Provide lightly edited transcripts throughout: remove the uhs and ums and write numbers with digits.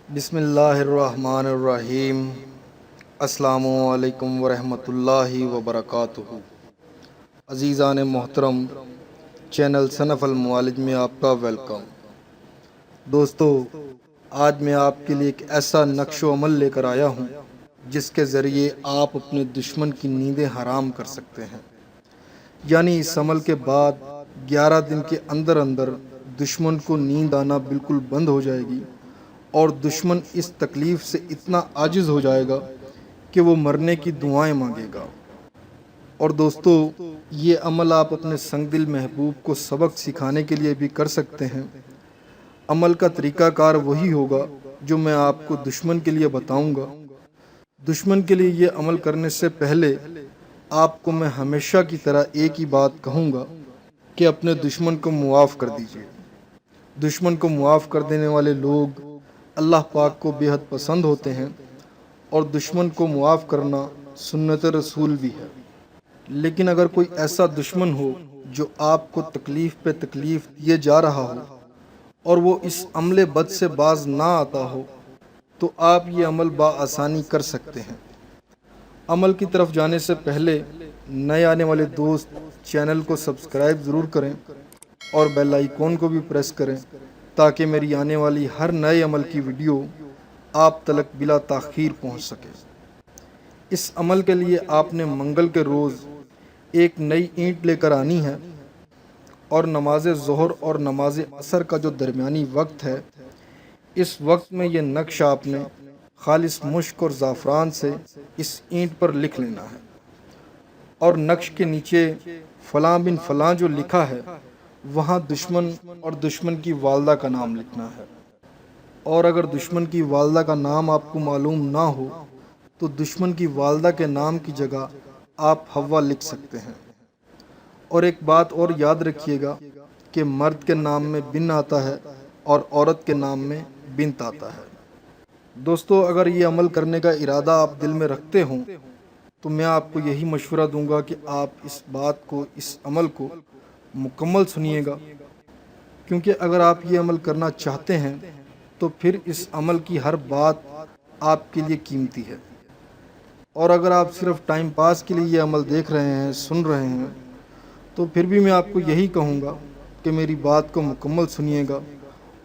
بسم اللہ الرحمن الرحیم۔ السلام علیکم ورحمۃ اللہ وبرکاتہ۔ عزیزان محترم، چینل صنف المعالج میں آپ کا ویلکم۔ دوستو، آج میں آپ کے لیے ایک ایسا نقش و عمل لے کر آیا ہوں جس کے ذریعے آپ اپنے دشمن کی نیندیں حرام کر سکتے ہیں۔ یعنی اس عمل کے بعد 11 دن کے اندر اندر دشمن کو نیند آنا بالکل بند ہو جائے گی اور دشمن اس تکلیف سے اتنا عاجز ہو جائے گا کہ وہ مرنے کی دعائیں مانگے گا۔ اور دوستو، یہ عمل آپ اپنے سنگ دل محبوب کو سبق سکھانے کے لیے بھی کر سکتے ہیں۔ عمل کا طریقہ کار وہی ہوگا جو میں آپ کو دشمن کے لیے بتاؤں گا۔ دشمن کے لیے یہ عمل کرنے سے پہلے آپ کو میں ہمیشہ کی طرح ایک ہی بات کہوں گا کہ اپنے دشمن کو معاف کر دیجیے۔ دشمن کو معاف کر دینے والے لوگ اللہ پاک کو بے حد پسند ہوتے ہیں، اور دشمن کو معاف کرنا سنت رسول بھی ہے۔ لیکن اگر کوئی ایسا دشمن ہو جو آپ کو تکلیف پہ تکلیف دیے جا رہا ہو اور وہ اس عمل بد سے باز نہ آتا ہو تو آپ یہ عمل بآسانی کر سکتے ہیں۔ عمل کی طرف جانے سے پہلے نئے آنے والے دوست چینل کو سبسکرائب ضرور کریں اور بیل آئیکن کو بھی پریس کریں تاکہ میری آنے والی ہر نئے عمل کی ویڈیو آپ تلک بلا تاخیر پہنچ سکے۔ اس عمل کے لیے آپ نے منگل کے روز ایک نئی اینٹ لے کر آنی ہے، اور نماز ظہر اور نماز عصر کا جو درمیانی وقت ہے، اس وقت میں یہ نقش آپ نے خالص مشک اور زعفران سے اس اینٹ پر لکھ لینا ہے، اور نقش کے نیچے فلاں بن فلاں جو لکھا ہے وہاں دشمن اور دشمن کی والدہ کا نام لکھنا ہے۔ اور اگر دشمن کی والدہ کا نام آپ کو معلوم نہ ہو تو دشمن کی والدہ کے نام کی جگہ آپ حوا لکھ سکتے ہیں۔ اور ایک بات اور یاد رکھیے گا کہ مرد کے نام میں بن آتا ہے اور عورت کے نام میں بنت آتا ہے۔ دوستو، اگر یہ عمل کرنے کا ارادہ آپ دل میں رکھتے ہوں تو میں آپ کو یہی مشورہ دوں گا کہ آپ اس بات کو، اس عمل کو مکمل سنیے گا، کیونکہ اگر آپ یہ عمل کرنا چاہتے ہیں تو پھر اس عمل کی ہر بات آپ کے لیے قیمتی ہے۔ اور اگر آپ صرف ٹائم پاس کے لیے یہ عمل دیکھ رہے ہیں، سن رہے ہیں، تو پھر بھی میں آپ کو یہی کہوں گا کہ میری بات کو مکمل سنیے گا،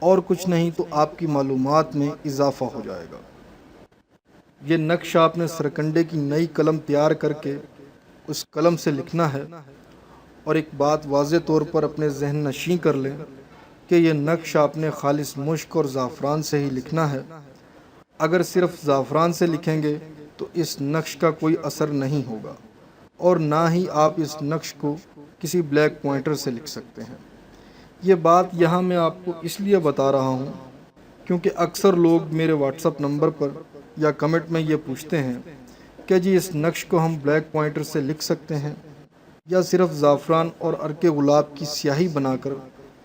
اور کچھ نہیں تو آپ کی معلومات میں اضافہ ہو جائے گا۔ یہ نقش آپ نے سرکنڈے کی نئی قلم تیار کر کے اس قلم سے لکھنا ہے، اور ایک بات واضح طور پر اپنے ذہن نشین کر لیں کہ یہ نقش آپ نے خالص مشک اور زعفران سے ہی لکھنا ہے۔ اگر صرف زعفران سے لکھیں گے تو اس نقش کا کوئی اثر نہیں ہوگا، اور نہ ہی آپ اس نقش کو کسی بلیک پوائنٹر سے لکھ سکتے ہیں۔ یہ بات یہاں میں آپ کو اس لیے بتا رہا ہوں کیونکہ اکثر لوگ میرے واٹس اپ نمبر پر یا کمنٹ میں یہ پوچھتے ہیں کہ جی اس نقش کو ہم بلیک پوائنٹر سے لکھ سکتے ہیں یا صرف زعفران اور عرق گلاب کی سیاہی بنا کر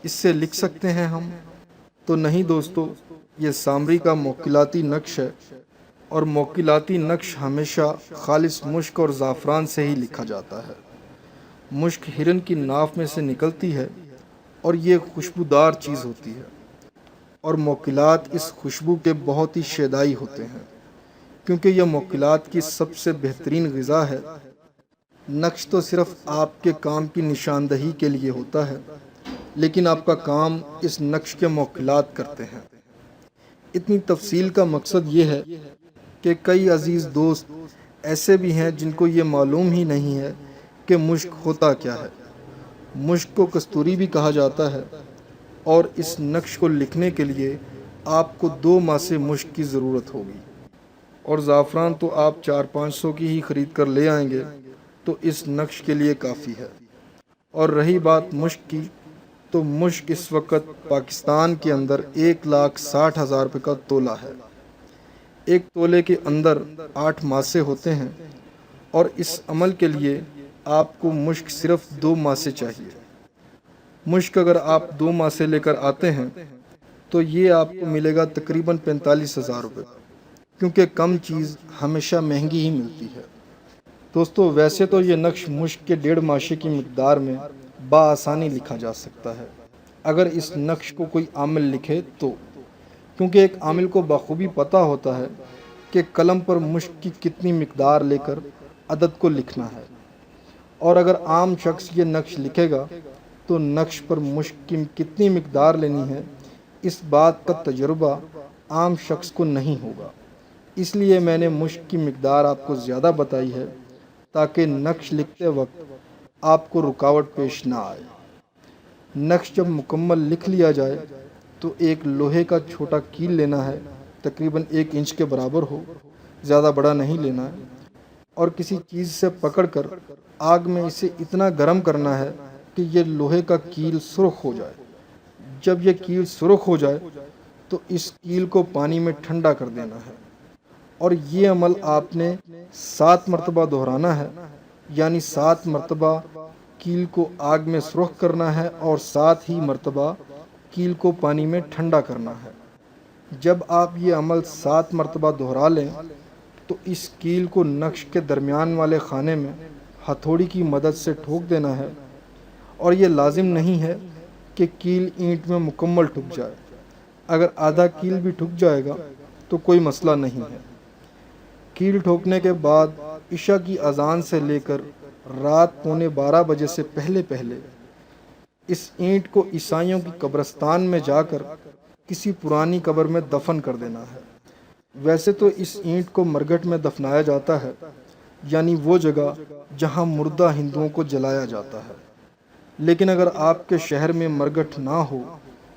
اس سے لکھ سکتے ہیں ہم؟ تو نہیں دوستو، یہ سامری کا موکلاتی نقش ہے، اور موکلاتی نقش ہمیشہ خالص مشک اور زعفران سے ہی لکھا جاتا ہے۔ مشک ہرن کی ناف میں سے نکلتی ہے اور یہ خوشبودار چیز ہوتی ہے، اور موکلات اس خوشبو کے بہت ہی شیدائی ہوتے ہیں کیونکہ یہ موکلات کی سب سے بہترین غذا ہے۔ نقش تو صرف آپ کے کام کی نشاندہی کے لیے ہوتا ہے، لیکن آپ کا کام اس نقش کے موکلات کرتے ہیں۔ اتنی تفصیل کا مقصد یہ ہے کہ کئی عزیز دوست ایسے بھی ہیں جن کو یہ معلوم ہی نہیں ہے کہ مشک ہوتا کیا ہے۔ مشک کو کستوری بھی کہا جاتا ہے، اور اس نقش کو لکھنے کے لیے آپ کو 2 ماسے مشک کی ضرورت ہوگی، اور زعفران تو آپ 400-500 کی ہی خرید کر لے آئیں گے تو اس نقش کے لیے کافی ہے۔ اور رہی بات مشک کی، تو مشک اس وقت پاکستان کے اندر 1,60,000 روپے کا تولہ ہے۔ ایک تولے کے اندر 8 ماسے ہوتے ہیں، اور اس عمل کے لیے آپ کو مشک صرف 2 ماسے چاہیے۔ مشک اگر آپ 2 ماسے لے کر آتے ہیں تو یہ آپ کو ملے گا تقریباً 45,000 روپے، کیونکہ کم چیز ہمیشہ مہنگی ہی ملتی ہے۔ دوستو، ویسے تو یہ نقش مشک کے 1.5 ماشے کی مقدار میں بآسانی لکھا جا سکتا ہے اگر اس نقش کو کوئی عامل لکھے تو، کیونکہ ایک عامل کو بخوبی پتہ ہوتا ہے کہ قلم پر مشق کی کتنی مقدار لے کر عدد کو لکھنا ہے، اور اگر عام شخص یہ نقش لکھے گا تو نقش پر مشق کی کتنی مقدار لینی ہے، اس بات کا تجربہ عام شخص کو نہیں ہوگا۔ اس لیے میں نے مشق کی مقدار آپ کو زیادہ بتائی ہے تاکہ نقش لکھتے وقت آپ کو رکاوٹ پیش نہ آئے۔ نقش جب مکمل لکھ لیا جائے تو ایک لوہے کا چھوٹا کیل لینا ہے، تقریباً 1 انچ کے برابر ہو، زیادہ بڑا نہیں لینا ہے، اور کسی چیز سے پکڑ کر آگ میں اسے اتنا گرم کرنا ہے کہ یہ لوہے کا کیل سرخ ہو جائے۔ جب یہ کیل سرخ ہو جائے تو اس کیل کو پانی میں ٹھنڈا کر دینا ہے، اور یہ عمل آپ نے 7 مرتبہ دہرانا ہے، یعنی 7 مرتبہ کیل کو آگ میں سرخ کرنا ہے اور 7 ہی مرتبہ کیل کو پانی میں ٹھنڈا کرنا ہے۔ جب آپ یہ عمل 7 مرتبہ دہرا لیں تو اس کیل کو نقش کے درمیان والے خانے میں ہتھوڑی کی مدد سے ٹھوک دینا ہے، اور یہ لازم نہیں ہے کہ کیل اینٹ میں مکمل ٹھک جائے۔ اگر آدھا کیل بھی ٹھک جائے گا تو کوئی مسئلہ نہیں ہے۔ کیل ٹھوکنے کے بعد عشاء کی اذان سے لے کر رات 11:45 بجے سے پہلے اس اینٹ کو عیسائیوں کی قبرستان میں جا کر کسی پرانی قبر میں دفن کر دینا ہے۔ ویسے تو اس اینٹ کو مرگٹ میں دفنایا جاتا ہے، یعنی وہ جگہ جہاں مردہ ہندوؤں کو جلایا جاتا ہے، لیکن اگر آپ کے شہر میں مرگٹ نہ ہو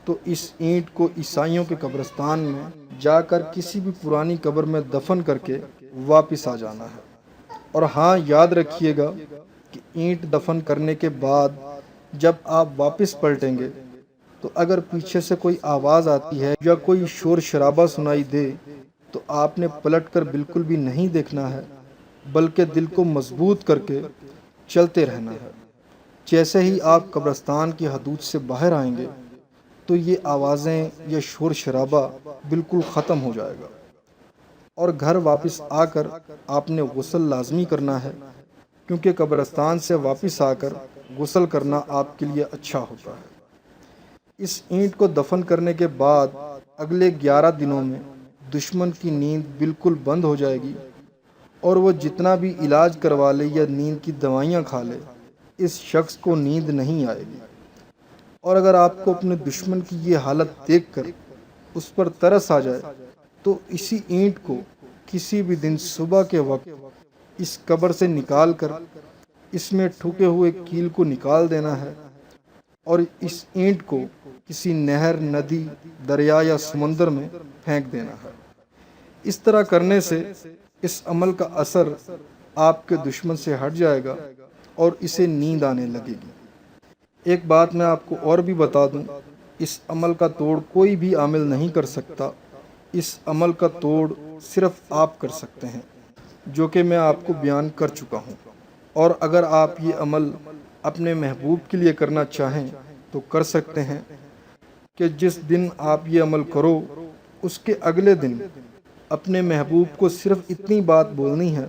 تو اس اینٹ کو عیسائیوں کے قبرستان میں جا کر کسی بھی پرانی قبر میں دفن کر کے واپس آ جانا ہے۔ اور ہاں، یاد رکھیے گا کہ اینٹ دفن کرنے کے بعد جب آپ واپس پلٹیں گے تو اگر پیچھے سے کوئی آواز آتی ہے یا کوئی شور شرابہ سنائی دے تو آپ نے پلٹ کر بالکل بھی نہیں دیکھنا ہے، بلکہ دل کو مضبوط کر کے چلتے رہنا ہے۔ جیسے ہی آپ قبرستان کی حدود سے باہر آئیں گے تو یہ آوازیں یا شور شرابہ بالکل ختم ہو جائے گا، اور گھر واپس آ کر آپ نے غسل لازمی کرنا ہے، کیونکہ قبرستان سے واپس آ کر غسل کرنا آپ کے لیے اچھا ہوتا ہے۔ اس اینٹ کو دفن کرنے کے بعد اگلے 11 دنوں میں دشمن کی نیند بالکل بند ہو جائے گی، اور وہ جتنا بھی علاج کروا لے یا نیند کی دوائیاں کھا لے، اس شخص کو نیند نہیں آئے گی۔ اور اگر آپ کو اپنے دشمن کی یہ حالت دیکھ کر اس پر ترس آ جائے تو اسی اینٹ کو کسی بھی دن صبح کے وقت اس قبر سے نکال کر اس میں ٹھکے ہوئے کیل کو نکال دینا ہے، اور اس اینٹ کو کسی نہر، ندی، دریا یا سمندر میں پھینک دینا ہے۔ اس طرح کرنے سے اس عمل کا اثر آپ کے دشمن سے ہٹ جائے گا اور اسے نیند آنے لگے گی۔ ایک بات میں آپ کو اور بھی بتا دوں، اس عمل کا توڑ کوئی بھی عامل نہیں کر سکتا۔ اس عمل کا توڑ صرف آپ کر سکتے ہیں، جو کہ میں آپ کو بیان کر چکا ہوں۔ اور اگر آپ یہ عمل اپنے محبوب کے لیے کرنا چاہیں تو کر سکتے ہیں کہ جس دن آپ یہ عمل کرو اس کے اگلے دن اپنے محبوب کو صرف اتنی بات بولنی ہے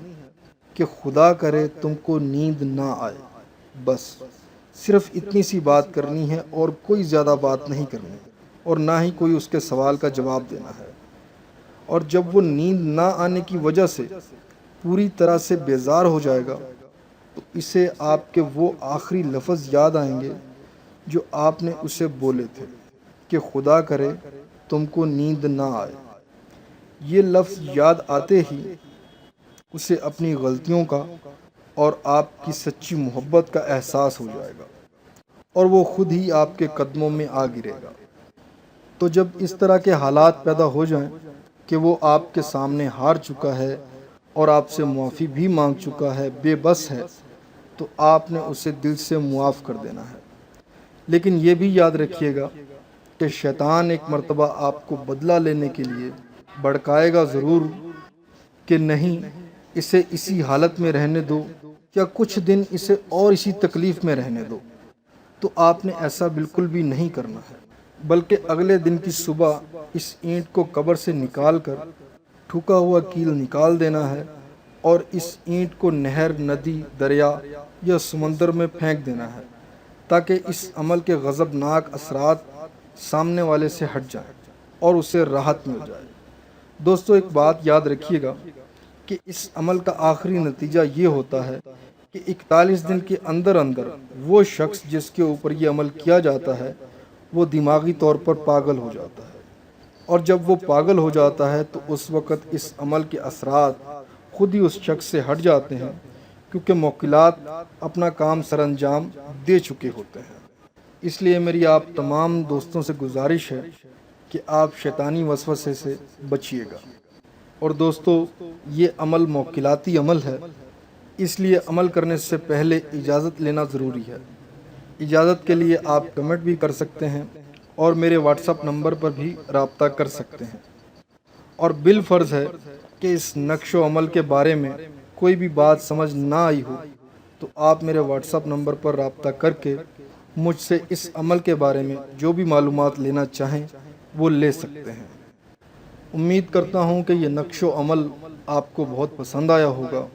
کہ خدا کرے تم کو نیند نہ آئے، بس صرف اتنی سی بات کرنی ہے اور کوئی زیادہ بات نہیں کرنی، اور نہ ہی کوئی اس کے سوال کا جواب دینا ہے۔ اور جب وہ نیند نہ آنے کی وجہ سے پوری طرح سے بیزار ہو جائے گا تو اسے آپ کے وہ آخری لفظ یاد آئیں گے جو آپ نے اسے بولے تھے کہ خدا کرے تم کو نیند نہ آئے۔ یہ لفظ یاد آتے ہی اسے اپنی غلطیوں کا اور آپ کی سچی محبت کا احساس ہو جائے گا، اور وہ خود ہی آپ کے قدموں میں آ گرے گا۔ تو جب اس طرح کے حالات پیدا ہو جائیں کہ وہ آپ کے سامنے ہار چکا ہے اور آپ سے معافی بھی مانگ چکا ہے، بے بس ہے، تو آپ نے اسے دل سے معاف کر دینا ہے۔ لیکن یہ بھی یاد رکھیے گا کہ شیطان ایک مرتبہ آپ کو بدلہ لینے کے لیے بھڑکائے گا ضرور کہ نہیں، اسے اسی حالت میں رہنے دو، یا کچھ دن اسے اور اسی تکلیف میں رہنے دو۔ تو آپ نے ایسا بالکل بھی نہیں کرنا ہے، بلکہ اگلے دن کی صبح اس اینٹ کو قبر سے نکال کر ٹھکا ہوا کیل نکال دینا ہے، اور اس اینٹ کو نہر، ندی، دریا یا سمندر میں پھینک دینا ہے، تاکہ اس عمل کے غضبناک اثرات سامنے والے سے ہٹ جائیں۔ اور اسے راحت مل جائے۔ دوستو ایک بات یاد رکھیے گا کہ اس عمل کا آخری نتیجہ یہ ہوتا ہے کہ 41 دن کے اندر اندر وہ شخص جس کے اوپر یہ عمل کیا جاتا ہے وہ دماغی طور پر پاگل ہو جاتا ہے، اور جب وہ پاگل ہو جاتا ہے تو اس وقت اس عمل کے اثرات خود ہی اس شخص سے ہٹ جاتے ہیں، کیونکہ موکلات اپنا کام سر انجام دے چکے ہوتے ہیں۔ اس لیے میری آپ تمام دوستوں سے گزارش ہے کہ آپ شیطانی وسوسے سے بچیے گا۔ اور دوستو یہ عمل موکلاتی عمل ہے، اس لیے عمل کرنے سے پہلے اجازت لینا ضروری ہے۔ اجازت کے لیے آپ کمنٹ بھی کر سکتے ہیں اور میرے واٹس اپ نمبر پر بھی رابطہ کر سکتے ہیں۔ اور بالفرض ہے کہ اس نقش و عمل کے بارے میں کوئی بھی بات سمجھ نہ آئی ہو تو آپ میرے واٹس اپ نمبر پر رابطہ کر کے مجھ سے اس عمل کے بارے میں جو بھی معلومات لینا چاہیں وہ لے سکتے ہیں۔ امید کرتا ہوں کہ یہ نقش و عمل آپ کو بہت پسند آیا ہوگا۔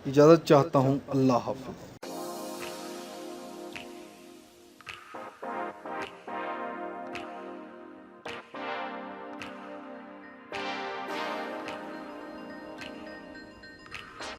اجازت چاہتا ہوں، اللہ حافظ۔